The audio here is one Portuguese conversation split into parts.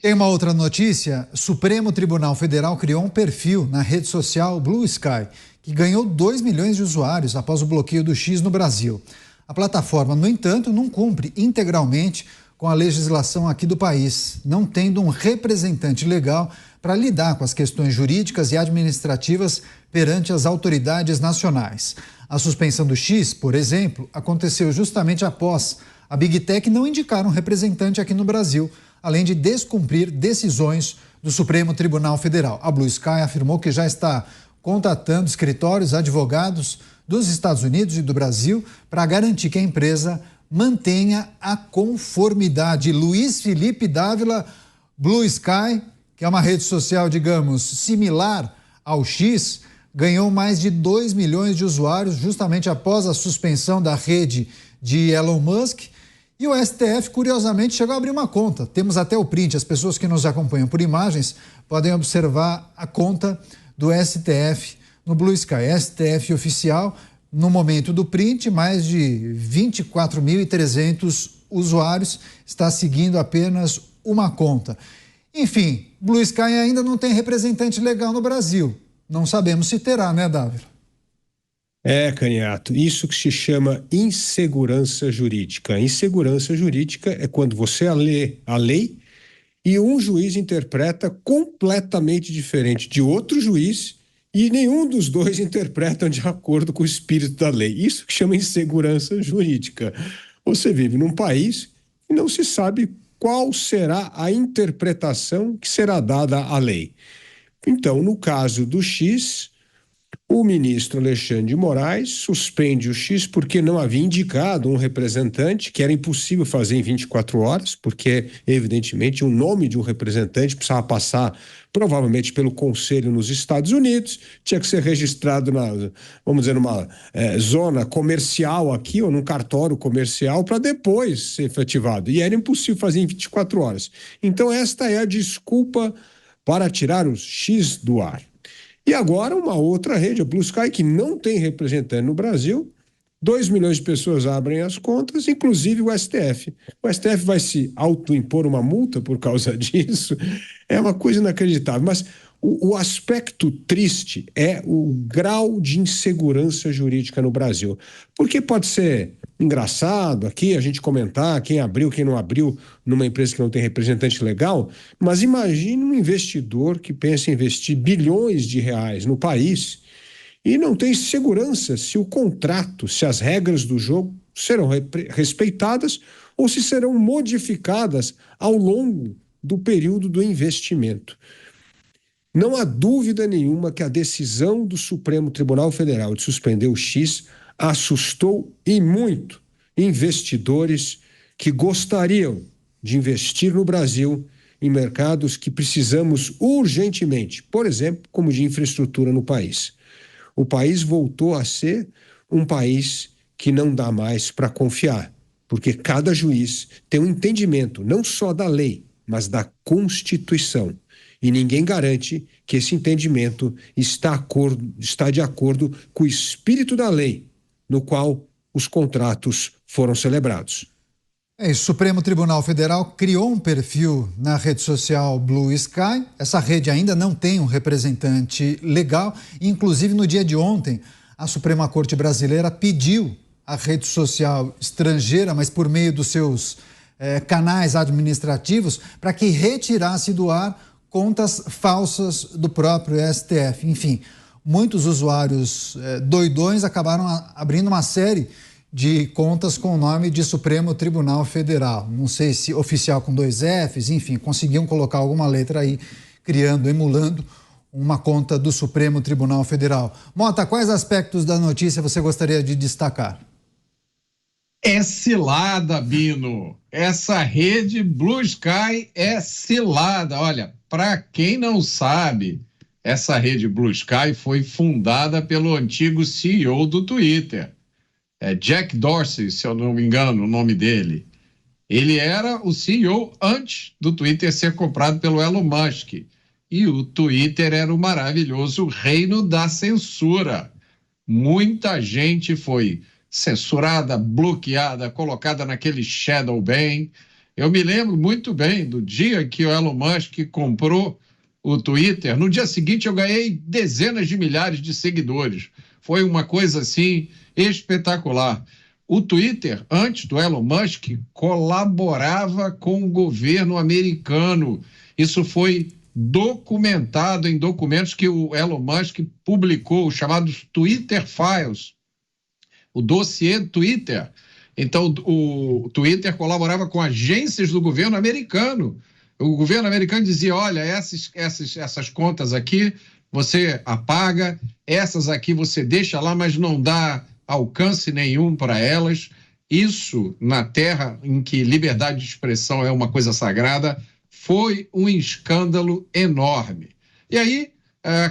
Tem uma outra notícia: Supremo Tribunal Federal criou um perfil na rede social Blue Sky, que ganhou 2 milhões de usuários após o bloqueio do X no Brasil. A plataforma, no entanto, não cumpre integralmente com a legislação aqui do país, não tendo um representante legal para lidar com as questões jurídicas e administrativas perante as autoridades nacionais. A suspensão do X, por exemplo, aconteceu justamente após a Big Tech não indicar um representante aqui no Brasil, além de descumprir decisões do Supremo Tribunal Federal. A Blue Sky afirmou que já está contatando escritórios, advogados dos Estados Unidos e do Brasil para garantir que a empresa mantenha a conformidade. Luiz Felipe Dávila, Blue Sky, que é uma rede social, digamos, similar ao X, ganhou mais de 2 milhões de usuários justamente após a suspensão da rede de Elon Musk. E o STF, curiosamente, chegou a abrir uma conta. Temos até o print. As pessoas que nos acompanham por imagens podem observar a conta do STF no Blue Sky. STF oficial, no momento do print, mais de 24.300 usuários, está seguindo apenas uma conta. Enfim, Blue Sky ainda não tem representante legal no Brasil. Não sabemos se terá, né, Dávila? Canhato, isso que se chama insegurança jurídica. Insegurança jurídica é quando você lê a lei e um juiz interpreta completamente diferente de outro juiz e nenhum dos dois interpretam de acordo com o espírito da lei. Isso que chama insegurança jurídica. Você vive num país e não se sabe qual será a interpretação que será dada à lei. Então, no caso do X, o ministro Alexandre de Moraes suspende o X porque não havia indicado um representante, que era impossível fazer em 24 horas, porque, evidentemente, o nome de um representante precisava passar, provavelmente, pelo conselho nos Estados Unidos, tinha que ser registrado numa zona comercial aqui, ou num cartório comercial, para depois ser efetivado. E era impossível fazer em 24 horas. Então, esta é a desculpa para tirar o X do ar. E agora uma outra rede, a Blue Sky, que não tem representante no Brasil, 2 milhões de pessoas abrem as contas, inclusive o STF. O STF vai se autoimpor uma multa por causa disso. É uma coisa inacreditável. Mas o aspecto triste é o grau de insegurança jurídica no Brasil. Porque pode ser engraçado aqui a gente comentar quem abriu, quem não abriu numa empresa que não tem representante legal, mas imagine um investidor que pensa em investir bilhões de reais no país e não tem segurança se o contrato, se as regras do jogo serão respeitadas ou se serão modificadas ao longo do período do investimento. Não há dúvida nenhuma que a decisão do Supremo Tribunal Federal de suspender o X assustou e muito investidores que gostariam de investir no Brasil em mercados que precisamos urgentemente, por exemplo, como de infraestrutura no país. O país voltou a ser um país que não dá mais para confiar, porque cada juiz tem um entendimento não só da lei, mas da Constituição. E ninguém garante que esse entendimento está de acordo com o espírito da lei, no qual os contratos foram celebrados. O Supremo Tribunal Federal criou um perfil na rede social Blue Sky. Essa rede ainda não tem um representante legal. Inclusive, no dia de ontem, a Suprema Corte Brasileira pediu à rede social estrangeira, mas por meio dos seus canais administrativos, para que retirasse do ar contas falsas do próprio STF. Enfim, muitos usuários doidões acabaram abrindo uma série de contas com o nome de Supremo Tribunal Federal. Não sei se oficial com 2 Fs, enfim, conseguiam colocar alguma letra aí, emulando uma conta do Supremo Tribunal Federal. Mota, quais aspectos da notícia você gostaria de destacar? É cilada, Bino. Essa rede Blue Sky é cilada. Olha, para quem não sabe, essa rede Blue Sky foi fundada pelo antigo CEO do Twitter. É Jack Dorsey, se eu não me engano, o nome dele. Ele era o CEO antes do Twitter ser comprado pelo Elon Musk. E o Twitter era o maravilhoso reino da censura. Muita gente foi censurada, bloqueada, colocada naquele shadow ban. Eu me lembro muito bem do dia que o Elon Musk comprou o Twitter. No dia seguinte, eu ganhei dezenas de milhares de seguidores. Foi uma coisa, assim, espetacular. O Twitter, antes do Elon Musk, colaborava com o governo americano. Isso foi documentado em documentos que o Elon Musk publicou, chamados Twitter Files, o dossiê do Twitter. Então, o Twitter colaborava com agências do governo americano. O governo americano dizia, olha, essas contas aqui você apaga, essas aqui você deixa lá, mas não dá alcance nenhum para elas. Isso, na terra em que liberdade de expressão é uma coisa sagrada, foi um escândalo enorme. E aí,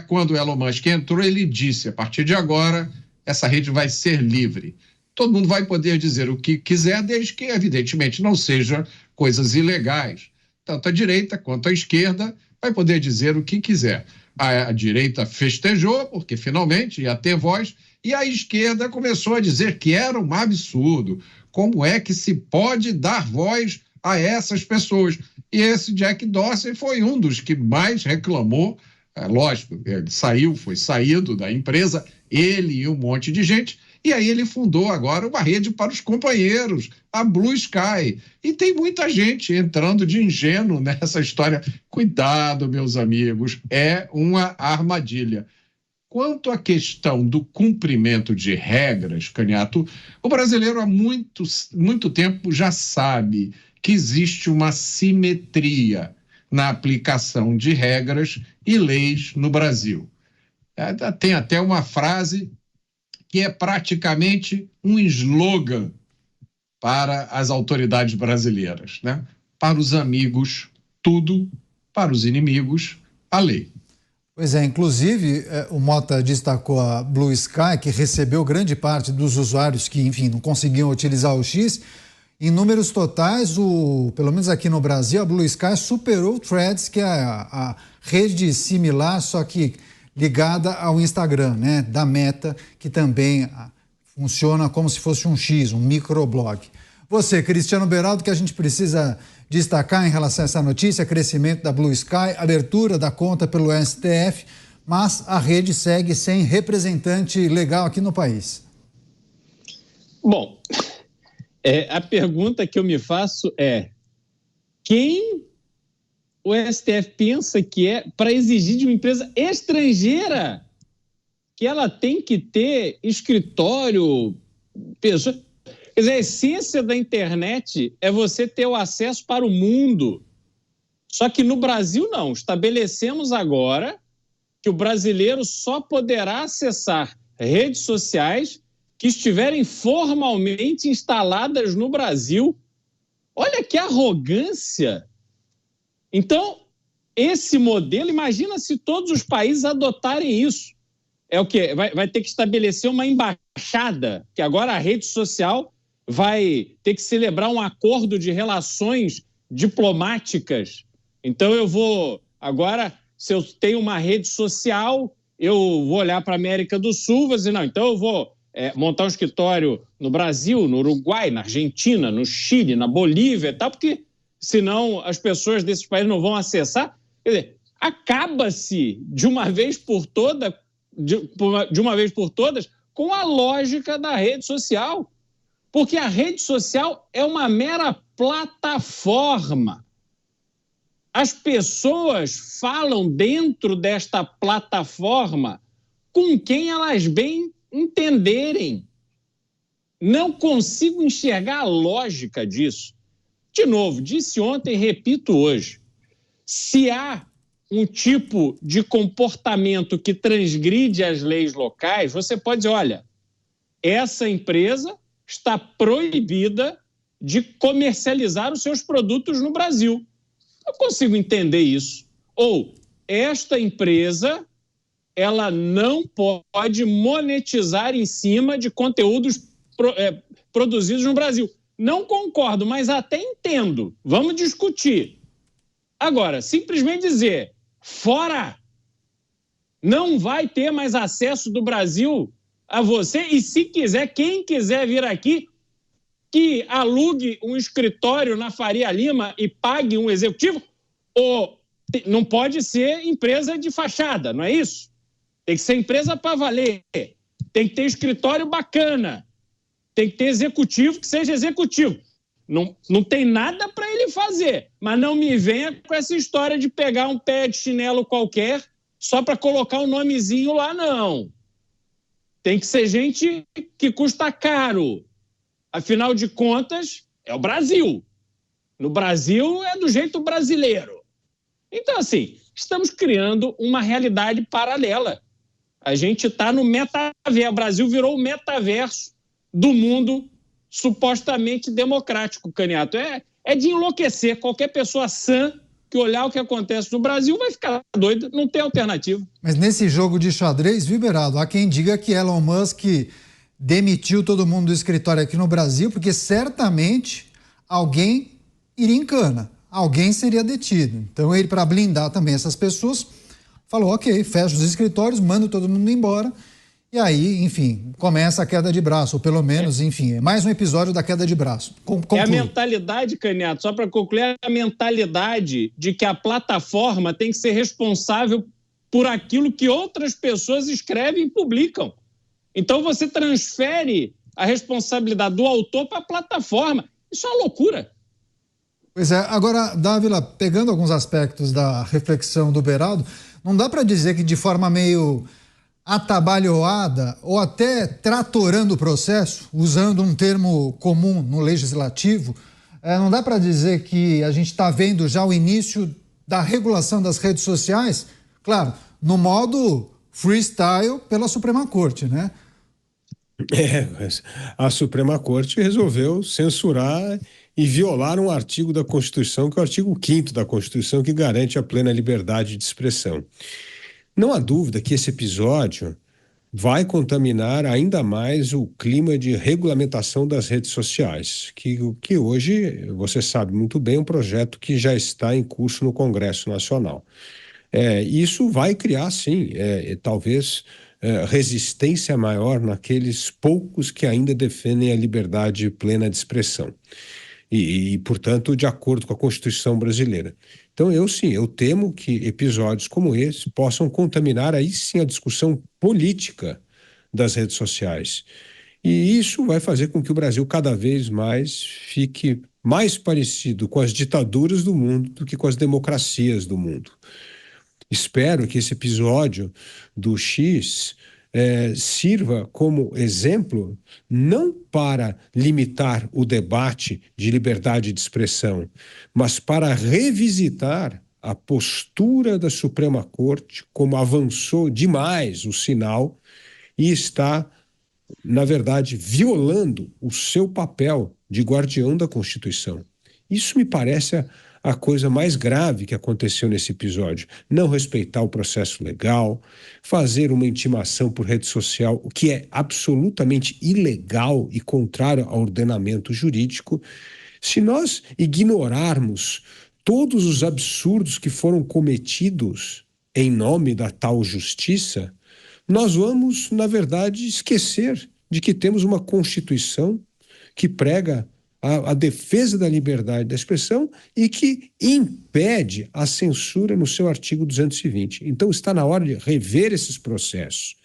quando o Elon Musk entrou, ele disse, a partir de agora, essa rede vai ser livre. Todo mundo vai poder dizer o que quiser, desde que, evidentemente, não seja coisas ilegais. Tanto a direita quanto a esquerda vai poder dizer o que quiser. A direita festejou, porque finalmente ia ter voz, e a esquerda começou a dizer que era um absurdo. Como é que se pode dar voz a essas pessoas? E esse Jack Dorsey foi um dos que mais reclamou. Lógico, ele foi saído da empresa, ele e um monte de gente, e aí ele fundou agora uma rede para os companheiros, a Blue Sky. E tem muita gente entrando de ingênuo nessa história. Cuidado, meus amigos, é uma armadilha. Quanto à questão do cumprimento de regras, Canhato, o brasileiro há muito tempo já sabe que existe uma simetria na aplicação de regras e leis no Brasil. Tem até uma frase que é praticamente um slogan para as autoridades brasileiras, né? Para os amigos, tudo, para os inimigos, a lei. Pois é, inclusive, o Mota destacou a Blue Sky, que recebeu grande parte dos usuários que, enfim, não conseguiam utilizar o X. Em números totais, pelo menos aqui no Brasil, a Blue Sky superou o Threads, que é a rede similar, só que ligada ao Instagram, né, da Meta, que também funciona como se fosse um X, um microblog. Você, Cristiano Beraldo, que a gente precisa destacar em relação a essa notícia, crescimento da Blue Sky, abertura da conta pelo STF, mas a rede segue sem representante legal aqui no país. Bom, a pergunta que eu me faço é: quem o STF pensa que é para exigir de uma empresa estrangeira que ela tem que ter escritório, pessoa? Quer dizer, a essência da internet é você ter o acesso para o mundo. Só que no Brasil não. Estabelecemos agora que o brasileiro só poderá acessar redes sociais que estiverem formalmente instaladas no Brasil. Olha que arrogância! Então, esse modelo, imagina se todos os países adotarem isso. É o quê? Vai ter que estabelecer uma embaixada, que agora a rede social vai ter que celebrar um acordo de relações diplomáticas. Então, eu vou... Agora, se eu tenho uma rede social, eu vou olhar para a América do Sul e vou dizer, não, então eu vou montar um escritório no Brasil, no Uruguai, na Argentina, no Chile, na Bolívia e tal, porque senão as pessoas desses países não vão acessar. Quer dizer, acaba-se de uma vez por todas com a lógica da rede social. Porque a rede social é uma mera plataforma. As pessoas falam dentro desta plataforma com quem elas bem entenderem. Não consigo enxergar a lógica disso. De novo, disse ontem, repito hoje, se há um tipo de comportamento que transgride as leis locais, você pode dizer, olha, essa empresa está proibida de comercializar os seus produtos no Brasil. Eu consigo entender isso. Ou, esta empresa, ela não pode monetizar em cima de conteúdos produzidos no Brasil. Não concordo, mas até entendo. Vamos discutir. Agora, simplesmente dizer, fora, não vai ter mais acesso do Brasil a você, e se quiser, quem quiser vir aqui, que alugue um escritório na Faria Lima e pague um executivo? Ou não pode ser empresa de fachada, não é isso? Tem que ser empresa para valer. Tem que ter escritório bacana. Tem que ter executivo que seja executivo. Não tem nada para ele fazer. Mas não me venha com essa história de pegar um pé de chinelo qualquer só para colocar um nomezinho lá, não. Tem que ser gente que custa caro. Afinal de contas, é o Brasil. No Brasil é do jeito brasileiro. Então, assim, estamos criando uma realidade paralela. A gente está no metaverso. O Brasil virou o metaverso do mundo supostamente democrático, Caniato. É de enlouquecer. Qualquer pessoa sã que olhar o que acontece no Brasil vai ficar doida, não tem alternativa. Mas nesse jogo de xadrez, viu, Beraldo? Há quem diga que Elon Musk demitiu todo mundo do escritório aqui no Brasil porque certamente alguém iria em cana, alguém seria detido. Então ele, para blindar também essas pessoas, falou, ok, fecha os escritórios, manda todo mundo embora. E aí, enfim, começa a queda de braço, ou pelo menos, enfim, é mais um episódio da queda de braço. É a mentalidade, Caniato, só para concluir, a mentalidade de que a plataforma tem que ser responsável por aquilo que outras pessoas escrevem e publicam. Então você transfere a responsabilidade do autor para a plataforma. Isso é uma loucura. Pois é, agora, Dávila, pegando alguns aspectos da reflexão do Beraldo, não dá para dizer que de forma meio atabalhoada ou até tratorando o processo, usando um termo comum no legislativo, não dá para dizer que a gente está vendo já o início da regulação das redes sociais, claro, no modo freestyle pela Suprema Corte, né? A Suprema Corte resolveu censurar e violar um artigo da Constituição, que é o artigo 5º da Constituição, que garante a plena liberdade de expressão. Não há dúvida que esse episódio vai contaminar ainda mais o clima de regulamentação das redes sociais, que hoje, você sabe muito bem, é um projeto que já está em curso no Congresso Nacional. Isso vai criar, sim, talvez resistência maior naqueles poucos que ainda defendem a liberdade plena de expressão. E, portanto, de acordo com a Constituição brasileira. Então, eu temo que episódios como esse possam contaminar aí sim a discussão política das redes sociais. E isso vai fazer com que o Brasil cada vez mais fique mais parecido com as ditaduras do mundo do que com as democracias do mundo. Espero que esse episódio do X sirva como exemplo não para limitar o debate de liberdade de expressão, mas para revisitar a postura da Suprema Corte, como avançou demais o sinal e está, na verdade, violando o seu papel de guardião da Constituição. Isso me parece a coisa mais grave que aconteceu nesse episódio. Não respeitar o processo legal, fazer uma intimação por rede social, o que é absolutamente ilegal e contrário ao ordenamento jurídico. Se nós ignorarmos todos os absurdos que foram cometidos em nome da tal justiça, nós vamos, na verdade, esquecer de que temos uma Constituição que prega a defesa da liberdade da expressão e que impede a censura no seu artigo 220. Então está na hora de rever esses processos.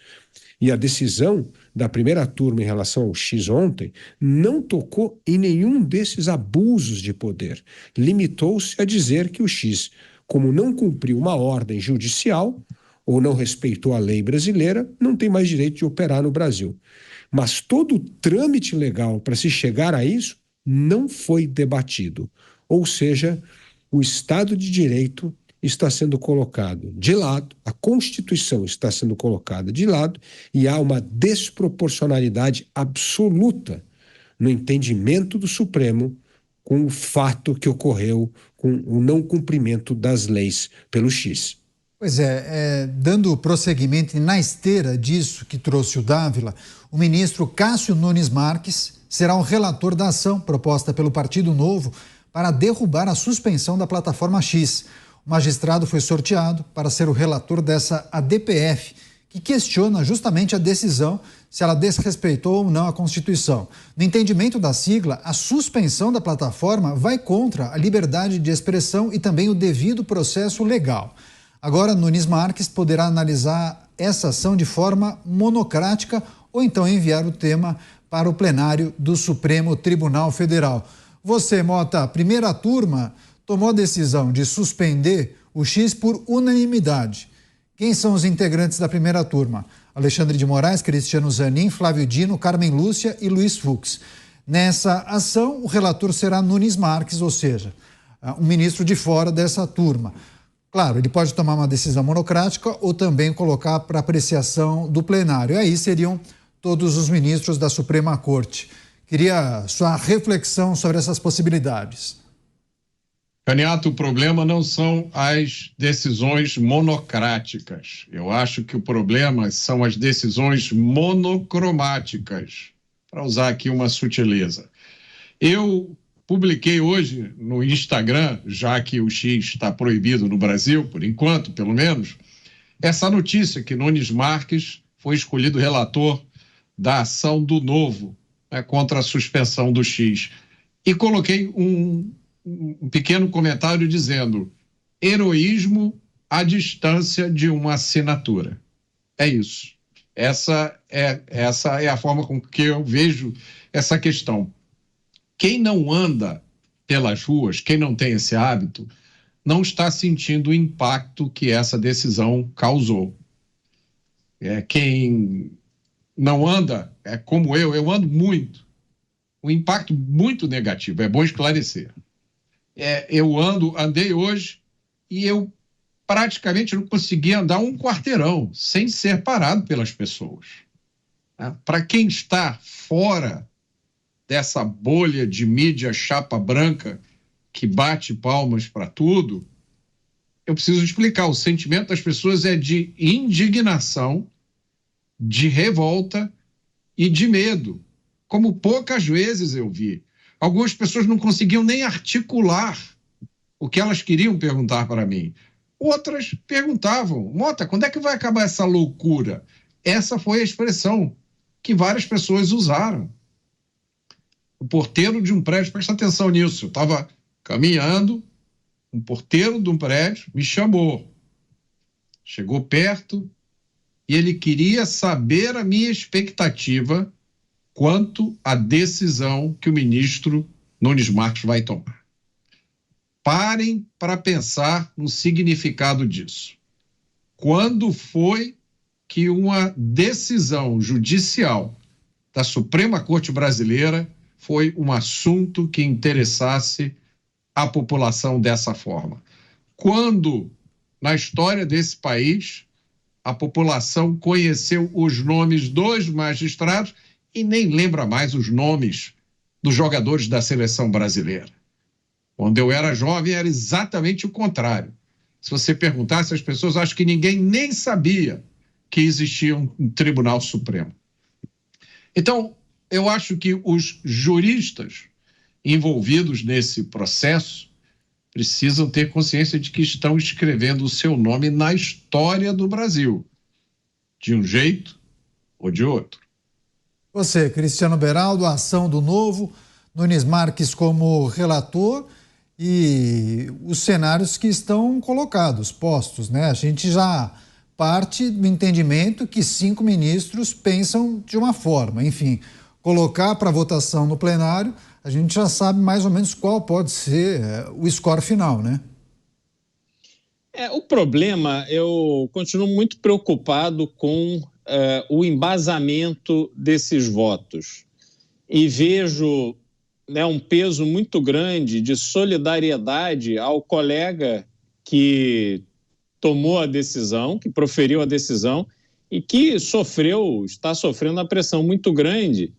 E a decisão da primeira turma em relação ao X ontem não tocou em nenhum desses abusos de poder. Limitou-se a dizer que o X, como não cumpriu uma ordem judicial ou não respeitou a lei brasileira, não tem mais direito de operar no Brasil. Mas todo o trâmite legal para se chegar a isso não foi debatido, ou seja, o Estado de Direito está sendo colocado de lado, a Constituição está sendo colocada de lado e há uma desproporcionalidade absoluta no entendimento do Supremo com o fato que ocorreu com o não cumprimento das leis pelo X. Pois dando prosseguimento e na esteira disso que trouxe o Dávila, o ministro Cássio Nunes Marques será o relator da ação proposta pelo Partido Novo para derrubar a suspensão da plataforma X. O magistrado foi sorteado para ser o relator dessa ADPF, que questiona justamente a decisão se ela desrespeitou ou não a Constituição. No entendimento da sigla, a suspensão da plataforma vai contra a liberdade de expressão e também o devido processo legal. Agora, Nunes Marques poderá analisar essa ação de forma monocrática ou então enviar o tema para o plenário do Supremo Tribunal Federal. Você, Mota, a primeira turma tomou a decisão de suspender o X por unanimidade. Quem são os integrantes da primeira turma? Alexandre de Moraes, Cristiano Zanin, Flávio Dino, Carmen Lúcia e Luiz Fux. Nessa ação, o relator será Nunes Marques, ou seja, um ministro de fora dessa turma. Claro, ele pode tomar uma decisão monocrática ou também colocar para apreciação do plenário. E aí seriam todos os ministros da Suprema Corte. Queria sua reflexão sobre essas possibilidades. Caniato, o problema não são as decisões monocráticas. Eu acho que o problema são as decisões monocromáticas, para usar aqui uma sutileza. Eu publiquei hoje no Instagram, já que o X está proibido no Brasil, por enquanto, pelo menos, essa notícia que Nunes Marques foi escolhido relator da ação do Novo, né, contra a suspensão do X. E coloquei um pequeno comentário dizendo: heroísmo à distância de uma assinatura. É isso. Essa é a forma com que eu vejo essa questão. Quem não anda pelas ruas, quem não tem esse hábito, não está sentindo o impacto que essa decisão causou. Quem não anda, como eu ando muito. Um impacto muito negativo, é bom esclarecer. Eu andei hoje e eu praticamente não consegui andar um quarteirão sem ser parado pelas pessoas. Para quem está fora dessa bolha de mídia chapa branca que bate palmas para tudo, eu preciso explicar. O sentimento das pessoas é de indignação, de revolta e de medo, como poucas vezes eu vi. Algumas pessoas não conseguiam nem articular o que elas queriam perguntar para mim. Outras perguntavam: Mota, quando é que vai acabar essa loucura? Essa foi a expressão que várias pessoas usaram. O porteiro de um prédio, presta atenção nisso, eu estava caminhando, um porteiro de um prédio me chamou. Chegou perto e ele queria saber a minha expectativa quanto à decisão que o ministro Nunes Marques vai tomar. Parem para pensar no significado disso. Quando foi que uma decisão judicial da Suprema Corte Brasileira foi um assunto que interessasse a população dessa forma? Quando, na história desse país, a população conheceu os nomes dos magistrados e nem lembra mais os nomes dos jogadores da seleção brasileira? Quando eu era jovem, era exatamente o contrário. Se você perguntasse às pessoas, acho que ninguém nem sabia que existia um Tribunal Supremo. Então, eu acho que os juristas envolvidos nesse processo precisam ter consciência de que estão escrevendo o seu nome na história do Brasil, de um jeito ou de outro. Você, Cristiano Beraldo, a ação do Novo, Nunes Marques como relator e os cenários que estão colocados, postos, né? A gente já parte do entendimento que 5 ministros pensam de uma forma. Enfim, colocar para votação no plenário, a gente já sabe mais ou menos qual pode ser o score final, né? O problema, eu continuo muito preocupado com o embasamento desses votos e vejo, né, um peso muito grande de solidariedade ao colega que tomou a decisão, que proferiu a decisão e que está sofrendo uma pressão muito grande,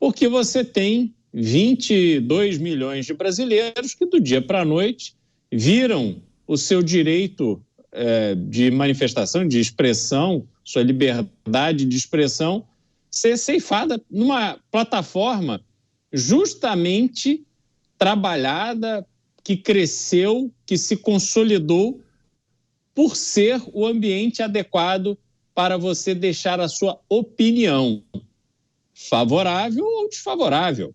porque você tem 22 milhões de brasileiros que do dia para a noite viram o seu direito de manifestação, de expressão, sua liberdade de expressão ser ceifada numa plataforma justamente trabalhada, que cresceu, que se consolidou por ser o ambiente adequado para você deixar a sua opinião, favorável ou desfavorável,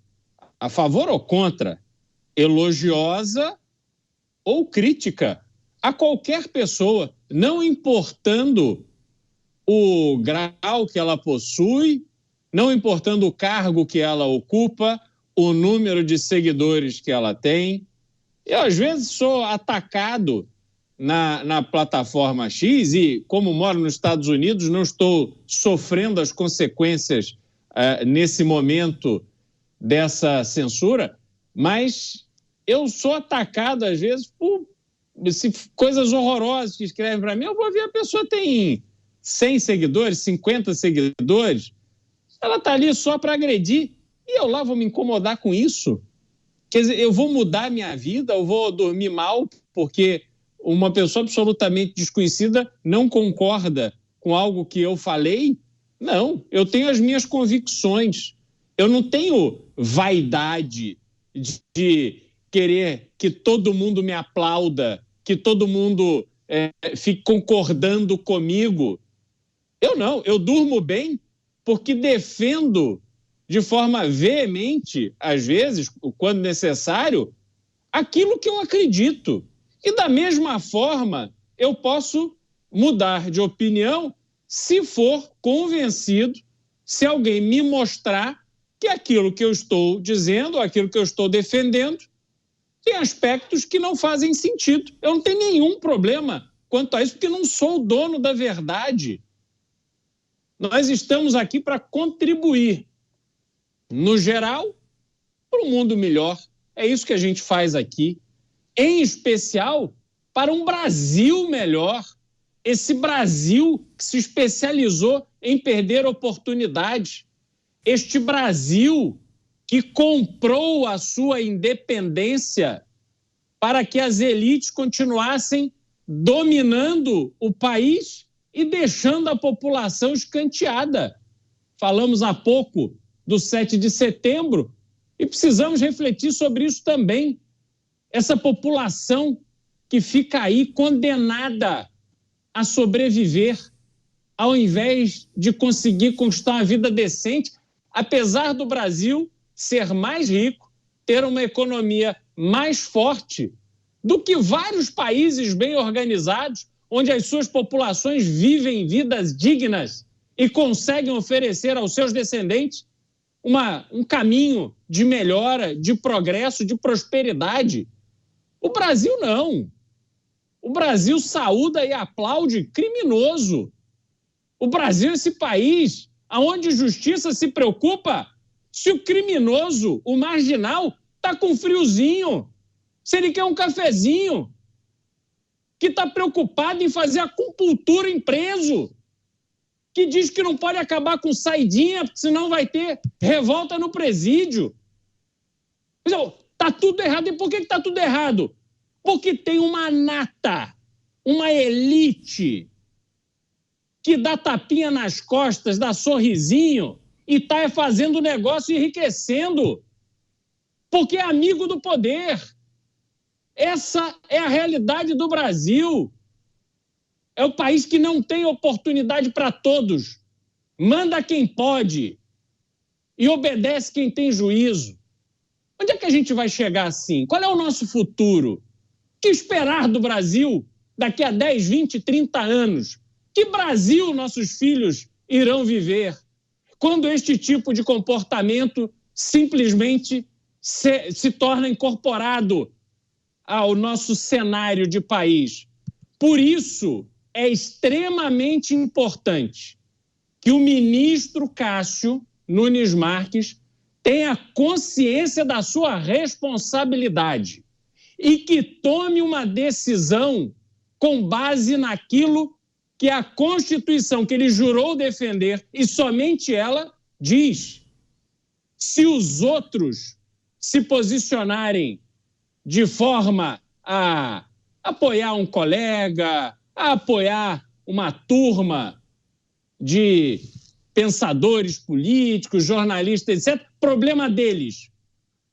a favor ou contra, elogiosa ou crítica, a qualquer pessoa, não importando o grau que ela possui, não importando o cargo que ela ocupa, o número de seguidores que ela tem. Eu, às vezes, sou atacado na plataforma X e, como moro nos Estados Unidos, não estou sofrendo as consequências nesse momento dessa censura, mas eu sou atacado, às vezes, por coisas horrorosas que escrevem para mim. Eu vou ver, a pessoa tem 100 seguidores, 50 seguidores, ela está ali só para agredir, e eu lá vou me incomodar com isso? Quer dizer, eu vou mudar minha vida, eu vou dormir mal porque uma pessoa absolutamente desconhecida não concorda com algo que eu falei? Não, eu tenho as minhas convicções. Eu não tenho vaidade de querer que todo mundo me aplauda, que todo mundo fique concordando comigo. Eu não, eu durmo bem porque defendo de forma veemente, às vezes, quando necessário, aquilo que eu acredito. E da mesma forma, eu posso mudar de opinião se for convencido, se alguém me mostrar que aquilo que eu estou dizendo, aquilo que eu estou defendendo, tem aspectos que não fazem sentido. Eu não tenho nenhum problema quanto a isso, porque não sou o dono da verdade. Nós estamos aqui para contribuir, no geral, para um mundo melhor. É isso que a gente faz aqui. Em especial, para um Brasil melhor. Esse Brasil que se especializou em perder oportunidades. Este Brasil que comprou a sua independência para que as elites continuassem dominando o país e deixando a população escanteada. Falamos há pouco do 7 de setembro e precisamos refletir sobre isso também. Essa população que fica aí condenada a sobreviver, ao invés de conseguir conquistar uma vida decente, apesar do Brasil ser mais rico, ter uma economia mais forte do que vários países bem organizados, onde as suas populações vivem vidas dignas e conseguem oferecer aos seus descendentes um caminho de melhora, de progresso, de prosperidade. O Brasil não. O Brasil saúda e aplaude criminoso. O Brasil é esse país onde a justiça se preocupa se o criminoso, o marginal, está com friozinho, se ele quer um cafezinho, que está preocupado em fazer acupuntura em preso, que diz que não pode acabar com saidinha, porque senão vai ter revolta no presídio. Está tudo errado. E por que está tudo errado? Porque tem uma nata, uma elite que dá tapinha nas costas, dá sorrisinho e está fazendo negócio e enriquecendo, porque é amigo do poder. Essa é a realidade do Brasil. É o país que não tem oportunidade para todos. Manda quem pode e obedece quem tem juízo. Onde é que a gente vai chegar assim? Qual é o nosso futuro? O que esperar do Brasil daqui a 10, 20, 30 anos? Que Brasil nossos filhos irão viver quando este tipo de comportamento simplesmente se torna incorporado ao nosso cenário de país? Por isso, é extremamente importante que o ministro Cássio Nunes Marques tenha consciência da sua responsabilidade e que tome uma decisão com base naquilo que a Constituição que ele jurou defender, e somente ela, diz. Se os outros se posicionarem de forma a apoiar um colega, a apoiar uma turma de pensadores políticos, jornalistas, etc., problema deles.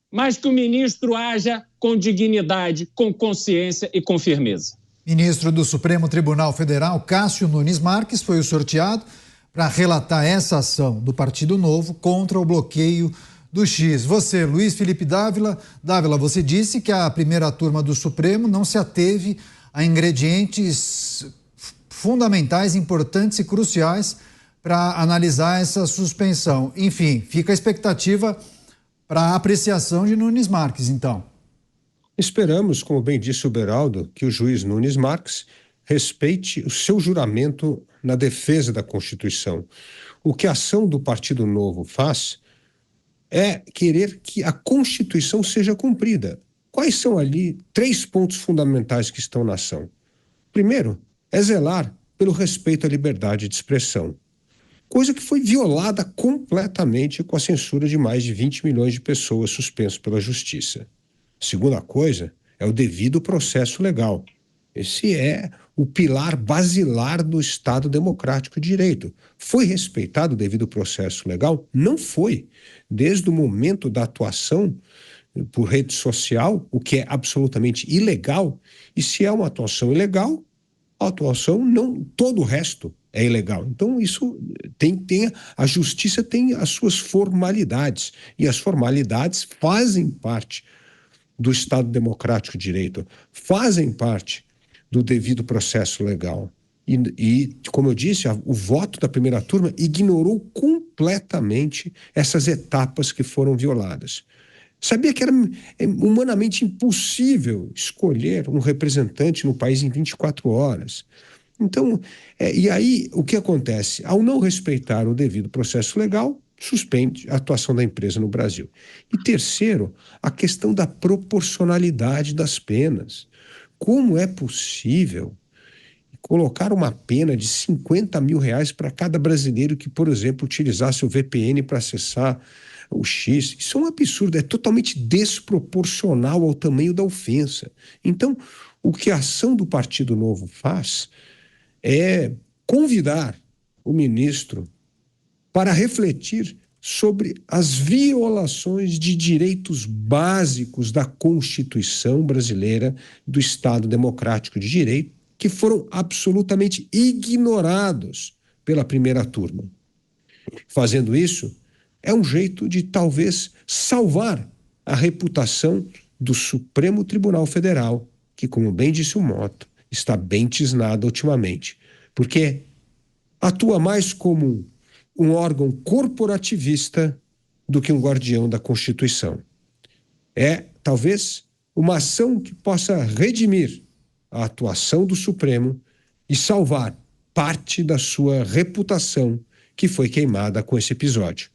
Mas que o ministro haja com dignidade, com consciência e com firmeza. Ministro do Supremo Tribunal Federal, Cássio Nunes Marques, foi o sorteado para relatar essa ação do Partido Novo contra o bloqueio do X. Você, Luiz Felipe Dávila, você disse que a primeira turma do Supremo não se ateve a ingredientes fundamentais, importantes e cruciais para analisar essa suspensão. Enfim, fica a expectativa para a apreciação de Nunes Marques, então. Esperamos, como bem disse o Beraldo, que o juiz Nunes Marques respeite o seu juramento na defesa da Constituição. O que a ação do Partido Novo faz é querer que a Constituição seja cumprida. Quais são ali 3 pontos fundamentais que estão na ação? Primeiro, é zelar pelo respeito à liberdade de expressão, coisa que foi violada completamente com a censura de mais de 20 milhões de pessoas suspensas pela Justiça. Segunda coisa é o devido processo legal. Esse é o pilar basilar do Estado Democrático de Direito. Foi respeitado o devido processo legal? Não foi. Desde o momento da atuação por rede social, o que é absolutamente ilegal, e se é uma atuação ilegal, a atuação não, todo o resto é ilegal. Então isso a justiça tem as suas formalidades, e as formalidades fazem parte do Estado Democrático de Direito, fazem parte do devido processo legal. E como eu disse, o voto da primeira turma ignorou completamente essas etapas que foram violadas. Sabia que era humanamente impossível escolher um representante no país em 24 horas. Então, e aí o que acontece? Ao não respeitar o devido processo legal, suspende a atuação da empresa no Brasil. E terceiro, a questão da proporcionalidade das penas. Como é possível colocar uma pena de R$50 mil para cada brasileiro que, por exemplo, utilizasse o VPN para acessar o X? Isso é um absurdo, é totalmente desproporcional ao tamanho da ofensa. Então, o que a ação do Partido Novo faz é convidar o ministro para refletir sobre as violações de direitos básicos da Constituição brasileira, do Estado Democrático de Direito, que foram absolutamente ignorados pela primeira turma. Fazendo isso, é um jeito de talvez salvar a reputação do Supremo Tribunal Federal, que, como bem disse o Mota, está bem tisnada ultimamente, porque atua mais como um órgão corporativista do que um guardião da Constituição. É, talvez, uma ação que possa redimir a atuação do Supremo e salvar parte da sua reputação que foi queimada com esse episódio.